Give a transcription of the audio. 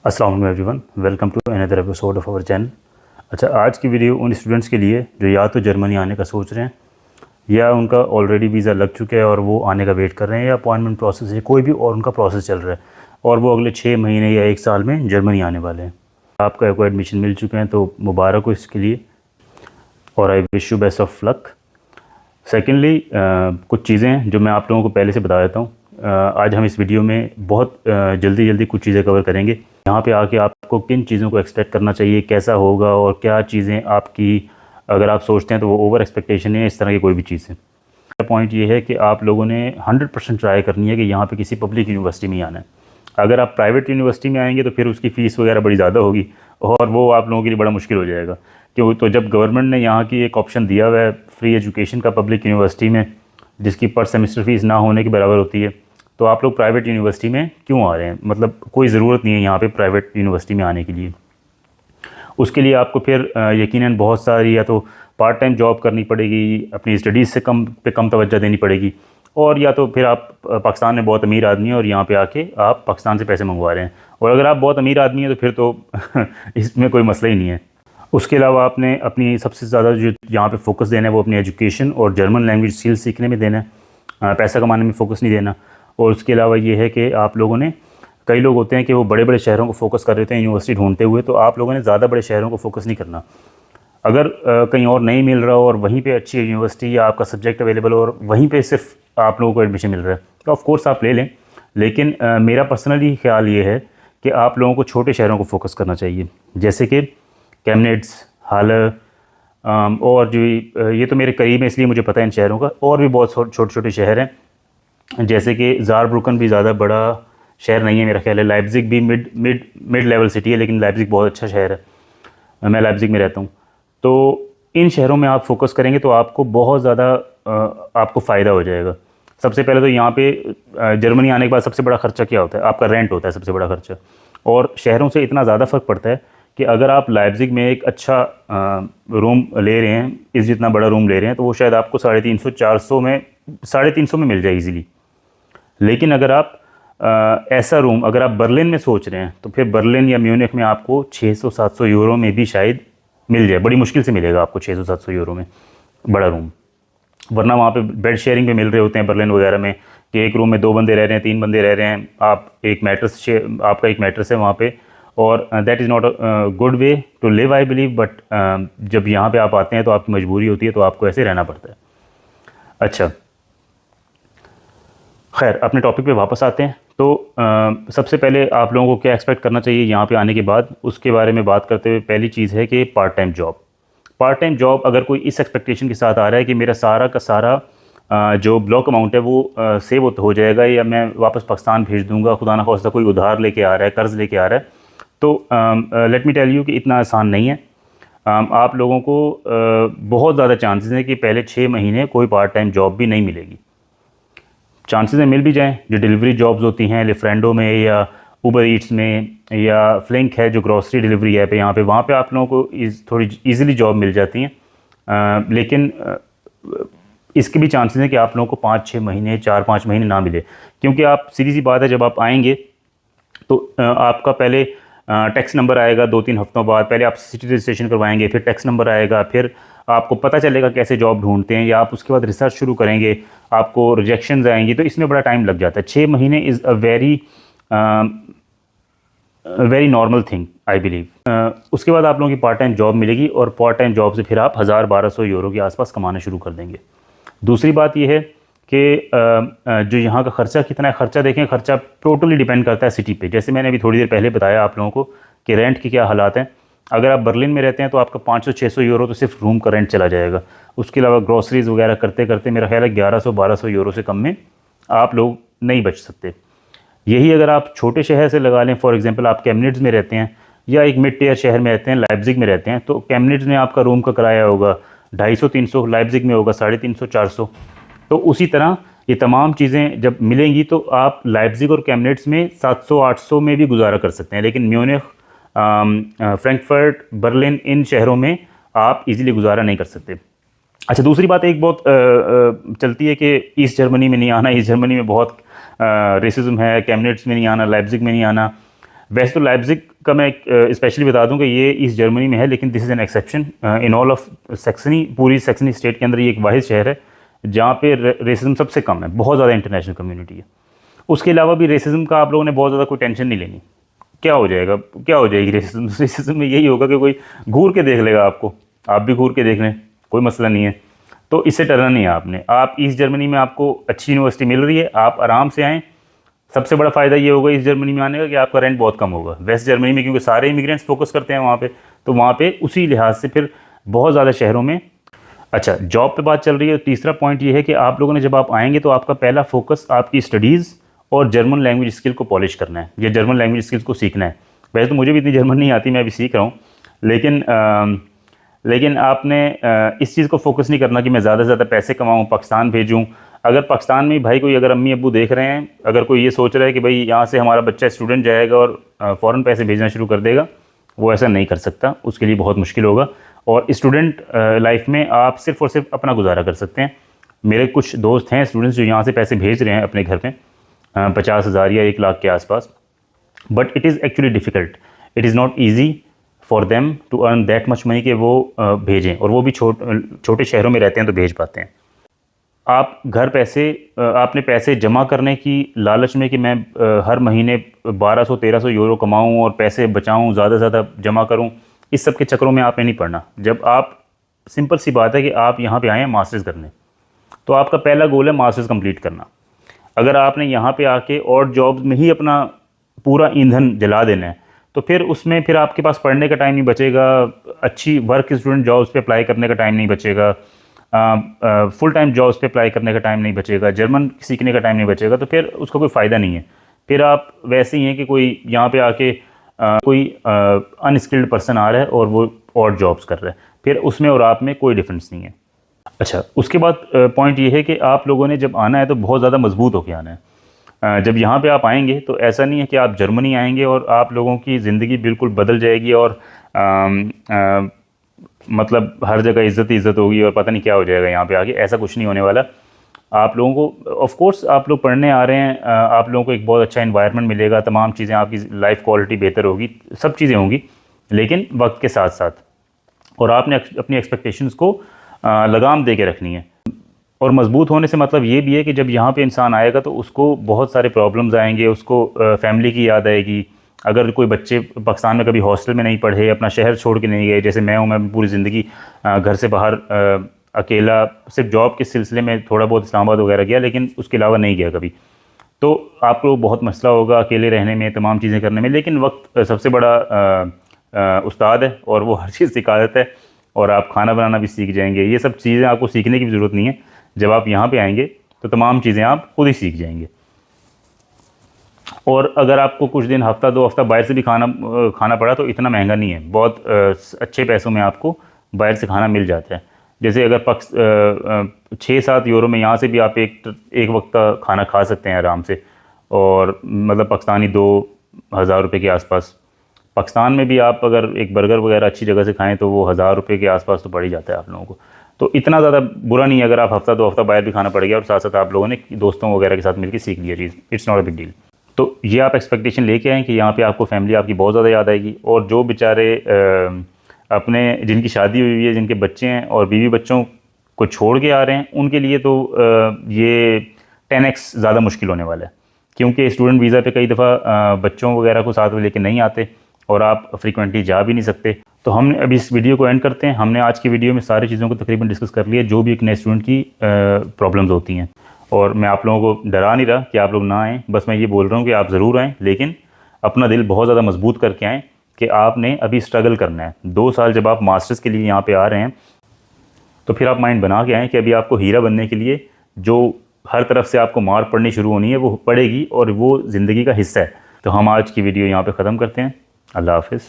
अस्सलाम वालेकुम everyone, welcome to another episode of our channel. अच्छा, आज की वीडियो उन स्टूडेंट्स के लिए जो या तो जर्मनी आने का सोच रहे हैं या उनका ऑलरेडी वीज़ा लग चुका है और वो आने का वेट कर रहे हैं, या अपॉइंटमेंट प्रोसेस है, कोई भी और उनका प्रोसेस चल रहा है और वो अगले 6 महीने या 1 साल में जर्मनी आने वाले हैं। आपका कोई एडमिशन मिल चुके हैं तो मुबारक हो इसके लिए और I wish you best of luck. Secondly, कुछ चीज़ें जो मैं आप लोगों को पहले से बता देता हूँ। आज हम इस वीडियो में बहुत जल्दी कुछ चीज़ें कवर करेंगे। यहाँ पे आके आपको किन चीज़ों को एक्सपेक्ट करना चाहिए, कैसा होगा और क्या चीज़ें आपकी अगर आप सोचते हैं तो वो ओवर एक्सपेक्टेशन है, इस तरह की कोई भी चीज़ है। पॉइंट ये है कि आप लोगों ने 100% ट्राई करनी है कि यहाँ पे किसी पब्लिक यूनिवर्सिटी में ही आना है। अगर आप प्राइवेट यूनिवर्सिटी में आएंगे तो फिर उसकी फ़ीस वगैरह बड़ी ज़्यादा होगी और वो आप लोगों के लिए बड़ा मुश्किल हो जाएगा। क्यों? तो जब गवर्नमेंट ने यहाँ की एक ऑप्शन दिया हुआ है फ्री एजुकेशन का पब्लिक यूनिवर्सिटी में, जिसकी पर सेमेस्टर फ़ीस ना होने के बराबर होती है, तो आप लोग प्राइवेट यूनिवर्सिटी में क्यों आ रहे हैं? मतलब कोई ज़रूरत नहीं है यहाँ पे प्राइवेट यूनिवर्सिटी में आने के लिए। उसके लिए आपको फिर यकीनन बहुत सारी या तो पार्ट टाइम जॉब करनी पड़ेगी, अपनी स्टडीज़ से कम तवज्जो देनी पड़ेगी, और या तो फिर आप पाकिस्तान में बहुत अमीर आदमी हैं और यहाँ पे आके आप पाकिस्तान से पैसे मंगवा रहे हैं। और अगर आप बहुत अमीर आदमी हैं तो फिर तो इसमें कोई मसला ही नहीं है। उसके अलावा आपने अपनी सबसे ज़्यादा जो यहाँ पे फोकस देना है वो अपनी एजुकेशन और जर्मन लैंग्वेज स्किल्स सीखने में देना है, पैसा कमाने में फ़ोकस नहीं देना। और उसके अलावा ये है कि आप लोगों ने, कई लोग होते हैं कि वो बड़े बड़े शहरों को फोकस कर रहे थे यूनिवर्सिटी ढूंढते हुए, तो आप लोगों ने ज़्यादा बड़े शहरों को फोकस नहीं करना। अगर कहीं और नहीं मिल रहा हो और वहीं पे अच्छी यूनिवर्सिटी या आपका सब्जेक्ट अवेलेबल हो और वहीं पे सिर्फ आप लोगों को एडमिशन मिल रहा है तो ऑफ कोर्स आप ले लें। लेकिन मेरा पर्सनली ख्याल ये है कि आप लोगों को छोटे शहरों को फोकस करना चाहिए, जैसे कि कैमनेट्स, हाल, और जो ये तो मेरे करीब है इसलिए मुझे पता है इन शहरों का। और भी बहुत छोटे छोटे शहर हैं, जैसे कि ज़ारब्रुकन भी ज़्यादा बड़ा शहर नहीं है मेरा ख्याल है। लाइप्ज़िग भी मिड लेवल सिटी है, लेकिन लाइप्ज़िग बहुत अच्छा शहर है। मैं लाइप्ज़िग में रहता हूँ। तो इन शहरों में आप फोकस करेंगे तो आपको बहुत ज़्यादा आपको फ़ायदा हो जाएगा। सबसे पहले तो यहाँ पे जर्मनी आने के बाद सबसे बड़ा ख़र्चा क्या होता है? आपका रेंट होता है सबसे बड़ा ख़र्चा। और शहरों से इतना ज़्यादा फ़र्क पड़ता है कि अगर आप लाइप्ज़िग में एक अच्छा रूम ले रहे हैं, इस जितना बड़ा रूम ले रहे हैं, तो वो शायद आपको 350 में मिल जाए ईज़िली। लेकिन अगर आप ऐसा रूम अगर आप बर्लिन में सोच रहे हैं तो फिर बर्लिन या म्यूनिख में आपको 600-700 यूरो में भी शायद मिल जाए। बड़ी मुश्किल से मिलेगा आपको 600-700 यूरो में बड़ा रूम। वरना वहाँ पे बेड शेयरिंग पे मिल रहे होते हैं बर्लिन वगैरह में, कि एक रूम में 2 बंदे रह रहे हैं, 3 बंदे रह रहे हैं, आपका एक मैट्रेस है वहाँ पे। और that is not a good way to live I believe. But जब यहाँ पे आप आते हैं तो आपकी मजबूरी होती है, तो आपको ऐसे रहना पड़ता है। अच्छा, खैर अपने टॉपिक पे वापस आते हैं। तो सबसे पहले आप लोगों को क्या एक्सपेक्ट करना चाहिए यहाँ पे आने के बाद, उसके बारे में बात करते हुए पहली चीज़ है कि part time job. Part time job अगर कोई इस एक्सपेक्टेशन के साथ आ रहा है कि मेरा सारा का सारा जो ब्लॉक अमाउंट है वो सेव हो जाएगा या मैं वापस पाकिस्तान भेज दूंगा, खुदा ना खास्ता कोई उधार लेके आ रहा है, कर्ज़ लेके आ रहा है, तो लेट मी टेल यू कि इतना आसान नहीं है। आप लोगों को बहुत ज़्यादा चांसेस हैं कि पहले 6 महीने कोई पार्ट टाइम जॉब भी नहीं मिलेगी। चांसेस हैं मिल भी जाएँ, जो डिलीवरी जॉब्स होती हैं लिफ्रेंडो में या उबर ईट्स में, या फ्लिंक है जो ग्रॉसरी डिलीवरी ऐप है यहाँ पे, वहाँ पे आप लोगों को थोड़ी इजीली जॉब मिल जाती हैं। लेकिन इसके भी चांसेस हैं कि आप लोगों को 5-6 महीने 4-5 महीने ना मिले, क्योंकि आप सीधी सी बात है, जब आप आएंगे तो आपका पहले टैक्स नंबर आएगा 2-3 हफ्तों बाद। पहले आप सिटी रजिस्ट्रेशन करवाएंगे, फिर टैक्स नंबर आएगा, फिर आपको पता चलेगा कैसे जॉब ढूंढते हैं, या आप उसके बाद रिसर्च शुरू करेंगे, आपको रिजेक्शंस आएंगी, तो इसमें बड़ा टाइम लग जाता है। 6 महीने is a very normal thing I believe. उसके बाद आप लोगों की पार्ट टाइम जॉब मिलेगी और पार्ट टाइम जॉब से फिर आप 1000-1200 यूरो के आसपास कमाना शुरू कर देंगे। दूसरी बात यह है कि जो यहाँ का ख़र्चा कितना है, ख़र्चा देखें, ख़र्चा टोटली डिपेंड करता है सिटी पे। जैसे मैंने अभी थोड़ी देर पहले बताया आप लोगों को कि रेंट के क्या हालात हैं। अगर आप बर्लिन में रहते हैं तो आपका 500-600 यूरो तो सिर्फ रूम का रेंट चला जाएगा। उसके अलावा ग्रॉसरीज़ वगैरह करते करते मेरा ख्याल है 1100-1200 यूरो से कम में आप लोग नहीं बच सकते। यही अगर आप छोटे शहर से लगा लें, फॉर एग्जांपल आप कैमनिट्स में रहते हैं या एक मिड टियर शहर में रहते हैं, लाइप्ज़िग में रहते हैं, तो कैमनिट्स में आपका रूम का किराया होगा 250-300, लाइप्ज़िग में होगा 350-400। तो उसी तरह ये तमाम चीज़ें जब मिलेंगी तो आप लाइप्ज़िग और कैमनेट्स में 700-800 में भी गुजारा कर सकते हैं। लेकिन म्यूनिख, फ्रैंकफर्ट, बर्लिन, इन शहरों में आप इजीली गुजारा नहीं कर सकते। अच्छा, दूसरी बात एक बहुत चलती है कि ईस्ट जर्मनी में नहीं आना, ईस्ट जर्मनी में बहुत रेसिज्म है, कैमनेट्स में नहीं आना, लाइप्ज़िग में नहीं आना। वैसे तो लाइप्जिग का मैं स्पेशली बता दूं कि ये ईस्ट जर्मनी में है, लेकिन this is an exception in all of Saxony. पूरी सैक्सनी स्टेट के अंदर ये एक वाहिद शहर है जहाँ पे रेसिज्म सबसे कम है, बहुत ज़्यादा इंटरनेशनल कम्युनिटी है। उसके अलावा भी रेसिज्म का आप लोगों ने बहुत ज़्यादा कोई टेंशन नहीं लेनी। क्या हो जाएगा, क्या हो जाएगी रेसिज्म में यही होगा कि कोई घूर के देख लेगा आपको, आप भी घूर के देख लें, कोई मसला नहीं है। तो इससे डरना नहीं है आपने। आप ईस्ट जर्मनी में आपको अच्छी यूनिवर्सिटी मिल रही है, आप आराम से आएँ। सबसे बड़ा फ़ायदा ये होगा ईस्ट जर्मनी में आने का कि आपका रेंट बहुत कम होगा। वेस्ट जर्मनी में क्योंकि सारे इमिग्रेंट्स फोकस करते हैं वहाँ पे, तो वहाँ पे उसी लिहाज से फिर बहुत ज़्यादा शहरों में। अच्छा, जॉब पे बात चल रही है। तीसरा पॉइंट ये है कि आप लोगों ने जब आप आएंगे तो आपका पहला फोकस आपकी स्टडीज़ और जर्मन लैंग्वेज स्किल को पॉलिश करना है, या जर्मन लैंग्वेज स्किल्स को सीखना है। वैसे तो मुझे भी इतनी जर्मन नहीं आती, मैं अभी सीख रहा हूँ, लेकिन आपने इस चीज़ को फोकस नहीं करना कि मैं ज़्यादा से ज़्यादा पैसे कमाऊँ, पाकिस्तान भेजूँ। अगर पाकिस्तान में भाई कोई अगर अम्मी अब्बू देख रहे हैं, अगर कोई ये सोच रहा है कि भाई यहाँ से हमारा बच्चा स्टूडेंट जाएगा और फ़ौरन पैसे भेजना शुरू कर देगा, वो ऐसा नहीं कर सकता, उसके लिए बहुत मुश्किल होगा। और स्टूडेंट लाइफ में आप सिर्फ़ और सिर्फ अपना गुजारा कर सकते हैं। मेरे कुछ दोस्त हैं स्टूडेंट्स जो यहाँ से पैसे भेज रहे हैं अपने घर में 50,000 या 1 लाख के आसपास, but it is actually difficult, it is not easy for them to earn that much money कि वो भेजें, और वो भी छोटे शहरों में रहते हैं तो भेज पाते हैं। आप घर पैसे आपने पैसे जमा करने की लालच में कि मैं हर महीने 1200-1300 यूरो कमाऊं और पैसे बचाऊं, ज़्यादा से ज़्यादा जमा करूं, इस सब के चक्करों में आपने नहीं पड़ना। जब आप, सिंपल सी बात है कि आप यहाँ पे आए हैं मास्टर्स करने, तो आपका पहला गोल है मास्टर्स कंप्लीट करना। अगर आपने यहाँ पे आके और जॉब्स में ही अपना पूरा ईंधन जला देना है, तो फिर उसमें फिर आपके पास पढ़ने का टाइम नहीं बचेगा, अच्छी वर्क स्टूडेंट जॉब्स पे अप्लाई करने का टाइम नहीं बचेगा, फुल टाइम जॉब्स पे अप्लाई करने का टाइम नहीं बचेगा, जर्मन सीखने का टाइम नहीं बचेगा, तो फिर उसका कोई फ़ायदा नहीं है। फिर आप वैसे ही हैं कि कोई यहाँ पे आके कोई अनस्किल्ड पर्सन आ रहा है और वो और जॉब्स कर रहा है, फिर उसमें और आप में कोई डिफरेंस नहीं है। अच्छा, उसके बाद पॉइंट ये है कि आप लोगों ने जब आना है तो बहुत ज़्यादा मजबूत होकर आना है। जब यहाँ पे आप आएंगे तो ऐसा नहीं है कि आप जर्मनी आएंगे और आप लोगों की ज़िंदगी बिल्कुल बदल जाएगी और मतलब हर जगह इज़्ज़त ही इज़्ज़त होगी और पता नहीं क्या हो जाएगा यहाँ पे आके, ऐसा कुछ नहीं होने वाला। आप लोगों को, ऑफ कोर्स आप लोग पढ़ने आ रहे हैं, आप लोगों को एक बहुत अच्छा इन्वायरमेंट मिलेगा, तमाम चीज़ें, आपकी लाइफ क्वालिटी बेहतर होगी, सब चीज़ें होंगी, लेकिन वक्त के साथ साथ। और आपने अपनी एक्सपेक्टेशंस को लगाम दे के रखनी है। और मजबूत होने से मतलब ये भी है कि जब यहाँ पे इंसान आएगा तो उसको बहुत सारे प्रॉब्लम्स आएंगे, उसको फैमिली की याद आएगी। अगर कोई बच्चे पाकिस्तान में कभी हॉस्टल में नहीं पढ़े, अपना शहर छोड़ के नहीं गए, जैसे मैं हूँ, मैं पूरी ज़िंदगी घर से बाहर अकेला, सिर्फ जॉब के सिलसिले में थोड़ा बहुत इस्लामाबाद वगैरह गया, लेकिन उसके अलावा नहीं गया कभी। तो आपको बहुत मसला होगा अकेले रहने में, तमाम चीज़ें करने में, लेकिन वक्त सबसे बड़ा उस्ताद है और वो हर चीज़ सिखा देता है, और आप खाना बनाना भी सीख जाएंगे। ये सब चीज़ें आपको सीखने की ज़रूरत नहीं है, जब आप यहाँ पे आएंगे तो तमाम चीज़ें आप खुद ही सीख जाएंगे। और अगर आपको कुछ दिन, हफ्ता 2 हफ्ता बाहर से भी खाना पड़ा तो इतना महंगा नहीं है, बहुत अच्छे पैसों में आपको बाहर से खाना मिल जाता है। जैसे अगर 6-7 यूरो में यहाँ से भी आप एक वक्त का खाना खा सकते हैं आराम से, और मतलब पाकिस्तानी 2,000 रुपये के आसपास। पाकिस्तान में भी आप अगर एक बर्गर वगैरह अच्छी जगह से खाएं तो वो 1,000 रुपये के आसपास तो पड़ ही जाता है आप लोगों को। तो इतना ज़्यादा बुरा नहीं है अगर आप हफ्ता 2 हफ्ता बाहर भी खाना पड़ गया और साथ साथ आप लोगों ने दोस्तों वगैरह के साथ मिलकर सीख लिया चीज़, it's not a big deal. तो ये आप एक्सपेक्टेशन लेके आएँ कि यहाँ पे आपको फैमिली आपकी बहुत ज़्यादा याद आएगी। और जो बेचारे अपने, जिनकी शादी हुई है, जिनके बच्चे हैं और बीवी बच्चों को छोड़ के आ रहे हैं, उनके लिए तो ये 10x ज़्यादा मुश्किल होने वाला है, क्योंकि स्टूडेंट वीज़ा पे कई दफ़ा बच्चों वगैरह को साथ में लेके नहीं आते और आप फ्रीक्वेंटली जा भी नहीं सकते। तो हम अभी इस वीडियो को एंड करते हैं। हमने आज की वीडियो में सारी चीज़ों को तकरीबन डिस्कस कर लिया जो भी एक नए स्टूडेंट की प्रॉब्लम्स होती हैं। और मैं आप लोगों को डरा नहीं रहा कि आप लोग ना आएँ, बस मैं ये बोल रहा हूँ कि आप ज़रूर आएँ, लेकिन अपना दिल बहुत ज़्यादा मजबूत करके आएँ कि आपने अभी स्ट्रगल करना है। 2 साल जब आप मास्टर्स के लिए यहाँ पे आ रहे हैं तो फिर आप माइंड बना के आएँ कि अभी आपको हीरा बनने के लिए जो हर तरफ से आपको मार पड़नी शुरू होनी है वो पड़ेगी, और वो ज़िंदगी का हिस्सा है। तो हम आज की वीडियो यहाँ पे ख़त्म करते हैं। अल्लाह हाफ़िज़।